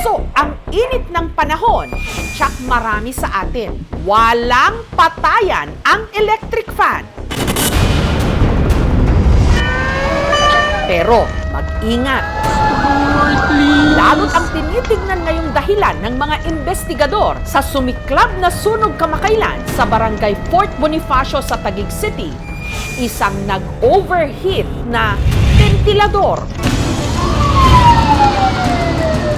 So, ang init ng panahon, tsak marami sa atin, walang patayan ang electric fan. Pero, mag-ingat. Lalo't ang tinitignan ngayong dahilan ng mga investigador sa sumiklab na sunog kamakailan sa barangay Fort Bonifacio sa Taguig City, isang nag-overheat na ventilador.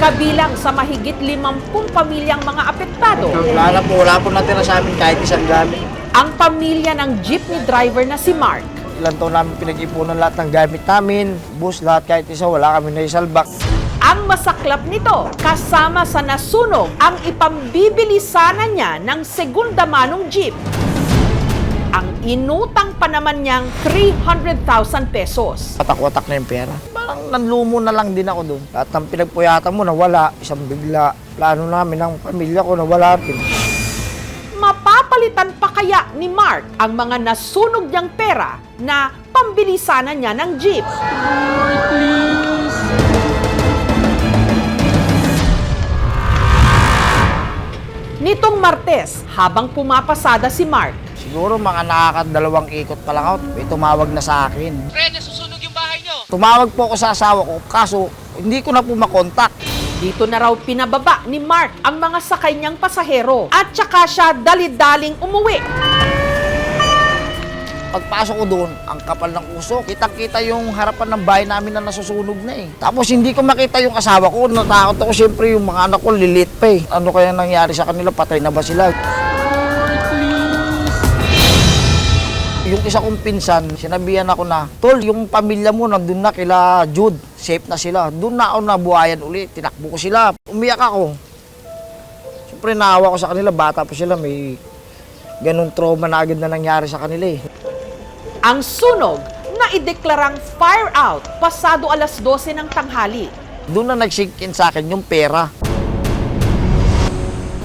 Kabilang sa mahigit 50 pamilyang mga apektado. Wala po natira sa amin kahit isang gamit. Ang pamilya ng jeepney driver na si Mark. Ilan taon namin pinag-ipunan lahat ng gamit namin, bus, lahat kahit isa, wala kami naisalbak. Ang masaklap nito, kasama sa nasunog ang ipambibili sana niya ng segunda manong jeep. Ang inutang pa naman niyang 300,000 pesos. Watak-watak na yung pera. Parang nanlumo na lang din ako doon. Lahat ng pinagpuyatan mo nawala, isang bigla. Plano namin ng pamilya ko nawala rin. Mapapalitan pa kaya ni Mark ang mga nasunog niyang pera na pambili sana niya ng jeep? Nitong Martes, habang pumapasada si Mark, Siguro mga nakakadalawang ikot pa lang ako, may tumawag na sa akin. Pre, nasusunog yung bahay nyo. Tumawag po ako sa asawa ko, kaso hindi ko na po makontak. dito na raw pinababa ni Mark ang mga sakay niyang pasahero at saka siya dali-daling umuwi. Pagpasok ko doon, ang kapal ng usok. Kitang-kita yung harapan ng bahay namin na nasusunog na eh. Tapos hindi ko makita yung asawa ko. Natakot ako, siyempre yung mga anak ko lilit pa eh. Ano kaya nangyari sa kanila? Patay na ba sila? Yung isa kong pinsan, sinabihan ako na, Tol, yung pamilya mo nandun na kila Jude. Safe na sila. Doon na ako nabuhayan ulit. Tinakbo ko sila. Umiyak ako. Siyempre naawa ko sa kanila. Bata po sila. May ganung trauma na agad na nangyari sa kanila eh. Ang sunog na ideklarang fire out pasado alas 12 ng tanghali. Doon na nag-sink in sa akin yung pera.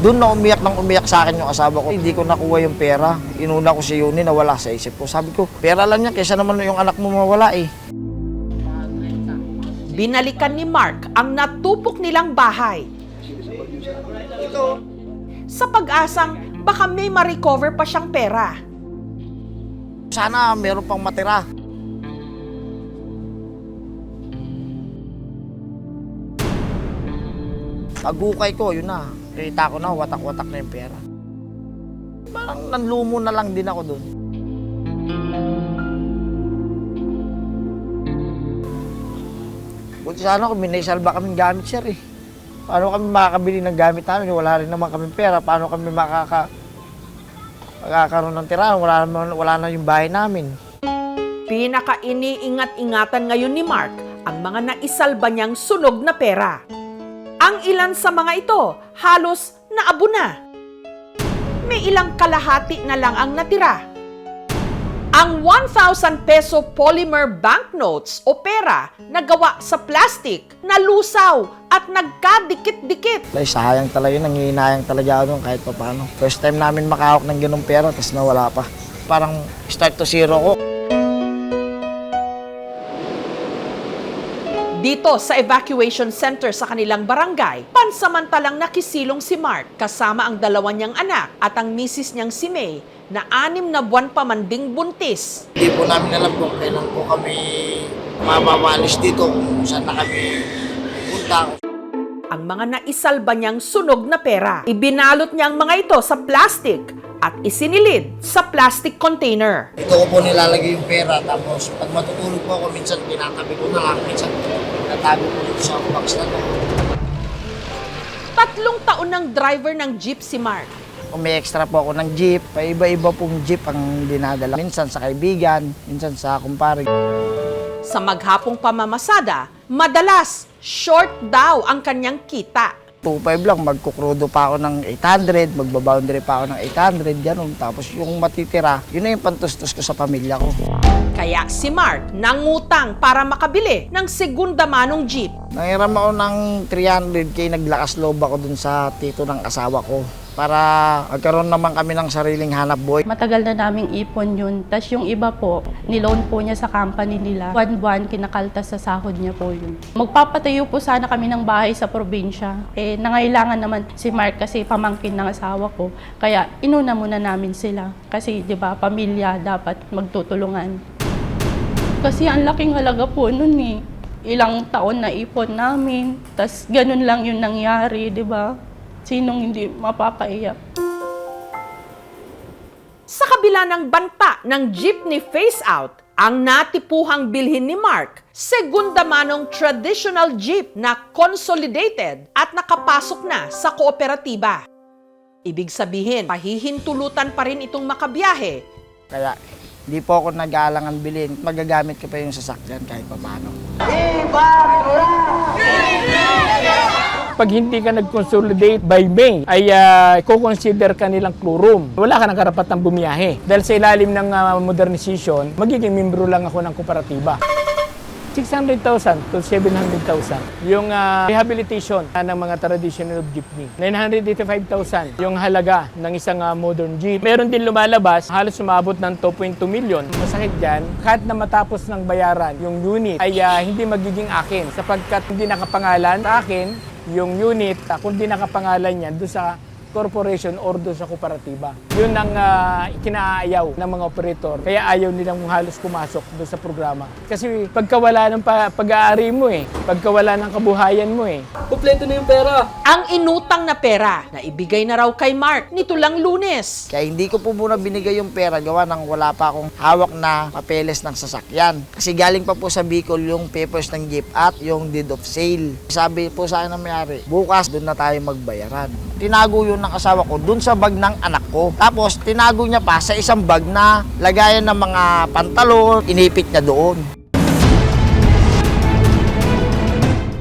Doon na umiyak sa akin yung asawa ko. Hindi ko nakuha yung pera. Inuna ko si Yuni na wala sa isip ko. Sabi ko, pera lang yan, kaysa naman yung anak mo mawala eh. Binalikan ni Mark ang natupok nilang bahay. Sa pag-asang baka may ma-recover pa siyang pera. Sana meron pang matira. Pag-ukay ko, yun na. Kita ko na, watak-watak na yung pera. Parang nanlumo na lang din ako doon. Buti sana kung minaisalba kaming gamit, sir eh. Paano kami makakabili ng gamit namin? Wala rin naman kaming pera. Paano kami makakaroon ng tira? Wala na yung bahay namin. Pinaka-iniingat-ingatan ngayon ni Mark ang mga naisalba niyang sunog na pera. Ang ilan sa mga ito, halos naabo na. May ilang kalahati na lang ang natira. Ang 1,000 peso polymer banknotes o pera na gawa sa plastic, nalusaw at nagkadikit-dikit. Ay, sayang talaga yun. Nangihinayang talaga ako doon kahit pa paano. First time namin makahawak ng ganung pera, tapos nawala pa. Parang start to zero ko. Dito sa evacuation center sa kanilang barangay, pansamantalang nakisilong si Mark kasama ang dalawa niyang anak at ang misis niyang si May na 6 na buwan pa manding buntis. Hindi po namin alam kung kailan po kami mababalis dito, kung saan na kami punta. Ang mga naisalba niyang sunog na pera, ibinalot niya ang mga ito sa plastic at isinilid sa plastic container. Ito ko po nilalagay yung pera, tapos pag matutulog po ako, minsan pinatabi ko na lang, minsan natabi ko dito sa box na to. 3 taon ng driver ng jeep si Mark. Kung may extra po ako ng jeep, paiba-iba pong jeep ang dinadala. Minsan sa kaibigan, minsan sa kumpare. Sa maghapong pamamasada, madalas short daw ang kanyang kita. 2.5 lang, magkukrudo pa ako ng 800, magbaboundary pa ako ng 800, ganun. Tapos yung matitira, yun na yung pantustos ko sa pamilya ko. Kaya si Mark nangutang para makabili ng segunda manong jeep. Nangiram ako ng 300K, naglakas loob ako dun sa tito ng asawa ko. para magkaroon naman kami ng sariling hanap buhay. Matagal na naming ipon yun. Tapos yung iba po, niloan po niya sa company nila. Buwan-buwan, kinakaltas sa sahod niya po yun. Magpapatayo po sana kami ng bahay sa probinsya. Eh, nangailangan naman si Mark kasi pamangkin ng asawa ko. Kaya inuna muna namin sila. Kasi, di ba, pamilya dapat magtutulungan. Kasi ang laking halaga po nun eh. Ilang taon na ipon namin. Tapos ganun lang yung nangyari, di ba? Sinong hindi mapapaiyak? Sa kabila ng banta ng jeepney phase-out, ang natipuhang bilhin ni Mark, segunda manong traditional jeep na consolidated at nakapasok na sa kooperatiba. Ibig sabihin, pahihintulutan pa rin itong makabiyahe. Kaya hindi po ako nag-aalangan bilhin. Magagamit ko pa yung sasakyan kahit paano. Pag hindi ka nag-consolidate by May, ay i-consider ka nilang crew room. Wala ka ng karapatang bumiyahe. Dahil sa ilalim ng modernization, magiging membro lang ako ng kooperatiba. 600,000 to 700,000 yung rehabilitation ng mga traditional jeepney. 985,000 yung halaga ng isang modern jeep. Meron din lumalabas, halos sumabot ng 2.2 million. Masakit dyan, kahit na matapos ng bayaran yung unit ay hindi magiging akin sapagkat hindi nakapangalan sa akin yung unit, kundi nakapangalan yan doon sa corporation or doon sa kooperatiba. Yun ang ikinaayaw ng mga operator. Kaya ayaw nilang halos pumasok doon sa programa. Kasi pagkawala ng pag-aari mo pagkawala ng kabuhayan mo Kompleto na yung pera. Ang inutang na pera na ibigay na raw kay Mark nito lang Lunes. Kaya hindi ko po muna binigay yung pera gawa nang wala pa akong hawak na papeles ng sasakyan. Kasi galing pa po sa Bicol yung papers ng jeep at yung deed of sale. Sabi po sa akin ng may-ari, bukas doon na tayo magbayaran. Tinago yun ng asawa ko doon sa bag ng anak ko. Tapos tinago niya pa sa isang bag na lagayan ng mga pantalon, inipit niya doon.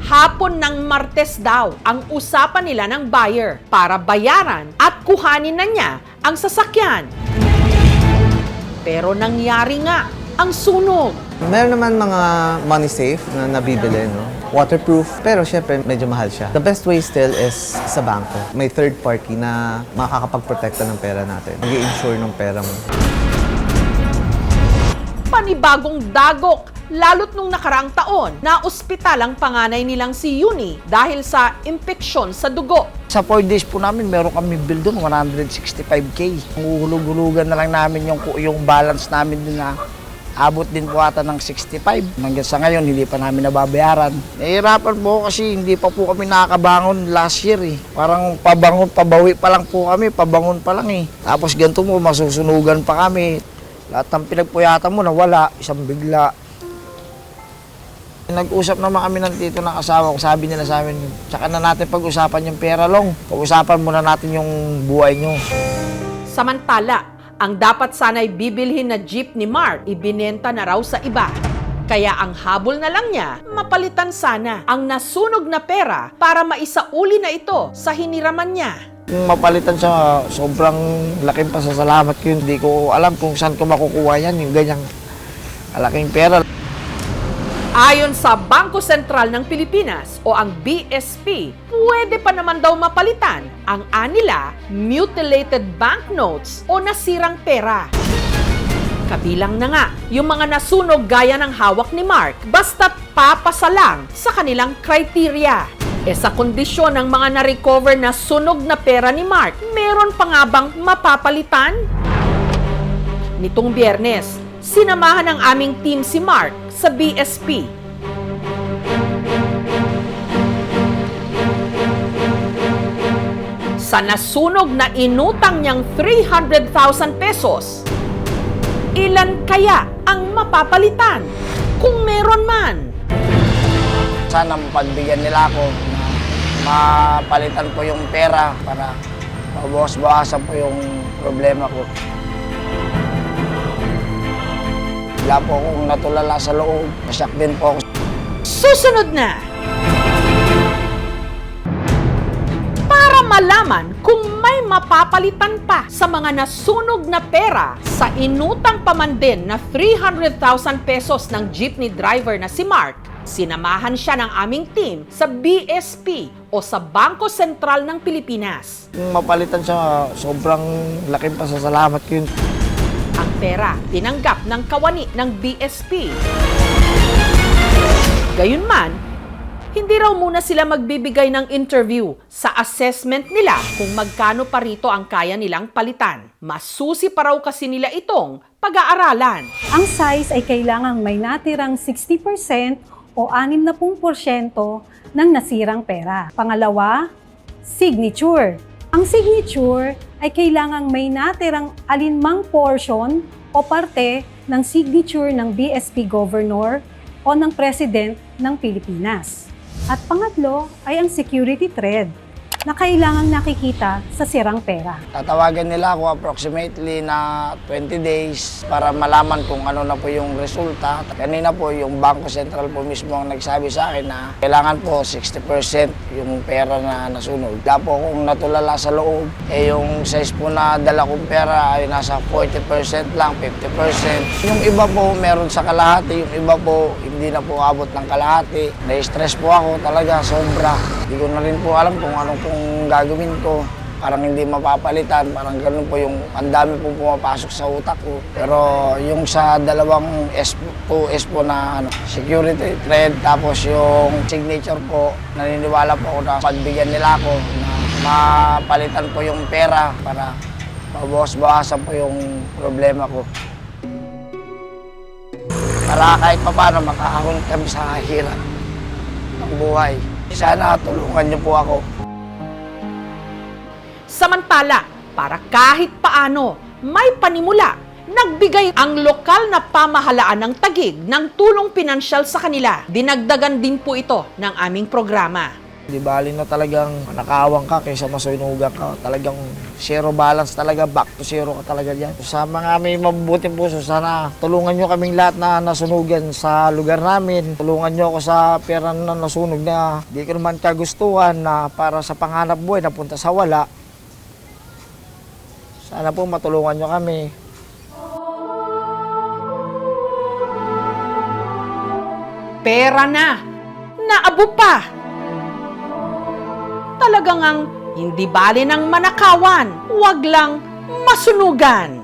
Hapon ng Martes daw ang usapan nila ng buyer para bayaran at kuhanin na niya ang sasakyan. Pero nangyari nga ang sunog. Meron naman mga money safe na nabibili, no? Waterproof, pero syempre medyo mahal siya. The best way still is sa bangko. May third party na makakapag-protekta ng pera natin. Mag-i-insure ng pera mo. Panibagong dagok, lalo't nung nakaraang taon na ospital ang panganay nilang si Yuni dahil sa impeksyon sa dugo. Sa 4 days po namin, meron kami bill doon, 165K. Huhulog-hulugan na lang namin yung balance namin doon na abot din po ata ng 65. Hanggang sa ngayon, hindi pa namin nababayaran. Nahihirapan po kasi hindi pa po kami nakakabangon last year Parang pabangon, pabawi pa lang po kami, pabangon pa lang Tapos ganito mo, masusunugan pa kami. Lahat ng pinagpuyatan mo nawala, isang bigla. Nag-usap naman kami nandito ng asawa ko. Sabi nila sa amin, tsaka na natin pag-usapan yung pera, Long. Pag-usapan muna natin yung buhay nyo. Samantala, ang dapat sana'y bibilhin na jeep ni Mark, ibinenta na raw sa iba. Kaya ang habol na lang niya, mapalitan sana ang nasunog na pera para maisauli na ito sa hiniraman niya. Yung mapalitan siya, sobrang laking pasasalamat ko yun. Hindi ko alam kung saan ko makukuha yan, yung ganyang malaking pera. Ayon sa Bangko Sentral ng Pilipinas o ang BSP, pwede pa naman daw mapalitan ang anila mutilated banknotes o nasirang pera. Kabilang na nga yung mga nasunog gaya ng hawak ni Mark basta't papasa lang sa kanilang criteria. Sa kondisyon ng mga na-recover na sunog na pera ni Mark, meron pa nga bang mapapalitan? Nitong Biyernes, sinamahan ng aming team si Mark sa BSP. Sa nasunog na inutang niyang 300,000 pesos, ilan kaya ang mapapalitan? Kung meron man. Sana mapagbigyan nila ako na mapalitan ko yung pera para mabawas-bawasan po yung problema ko. Wala po akong natulala sa loob. Masyak din po ako. Susunod na! Para malaman kung may mapapalitan pa sa mga nasunog na pera sa inutang pa man din na 300,000 pesos ng jeepney driver na si Mark, Sinamahan siya ng aming team sa BSP o sa Bangko Sentral ng Pilipinas. Kung mapalitan siya, sobrang laking pasasalamat ko yun. Ang pera tinanggap ng kawani ng BSP. Gayunman, hindi raw muna sila magbibigay ng interview sa assessment nila kung magkano pa rito ang kaya nilang palitan. Masusi pa raw kasi nila itong pag-aaralan. Ang size ay kailangang may natirang 60% o 60% ng nasirang pera. Pangalawa, signature. Ang signature ay kailangang may natirang alinmang portion o parte ng signature ng BSP Governor o ng President ng Pilipinas. At pangatlo ay ang security thread na kailangang nakikita sa sirang pera. Tatawagan nila ako approximately na 20 days para malaman kung ano na po yung resulta. Kanina po yung Bangko Sentral po mismo ang nagsabi sa akin na kailangan po 60% yung pera na nasunog. Wala po akong natulala sa loob. Yung size po na dala kong pera ay nasa 40% lang, 50%. Yung iba po meron sa kalahati, yung iba po hindi na po abot ng kalahati. Na-stress po ako talaga, sobra. Hindi ko na rin po alam kung ano pong gagawin ko. Parang hindi mapapalitan, parang ganun po yung ang dami po pumapasok sa utak ko. Pero yung sa dalawang S2S po na security thread, tapos yung signature po, naniniwala po ako na pagbigyan nila ako na mapalitan po yung pera para mabawas-bawasan po yung problema ko. Para kahit pa paano makakahon kami sa hirap ng buhay. Sana tulungan niyo po ako. Samantala, para kahit paano may panimula, nagbigay ang lokal na pamahalaan ng Taguig ng tulong pinansyal sa kanila. Dinagdagan din po ito ng aming programa. Di bali na talagang nakawang ka kaysa masunugan ka. Talagang zero balance talaga, back to zero ka talaga dyan. Sa mga may mabubuting puso, sana tulungan nyo kaming lahat na nasunugan sa lugar namin. Tulungan nyo ako sa pera na nasunog na di ko naman kagustuhan na para sa panghanap buhay na punta sa wala. Sana po matulungan nyo kami. Pera na! Naabo pa! Talagang ang hindi bali ng manakawan, wag lang masunugan.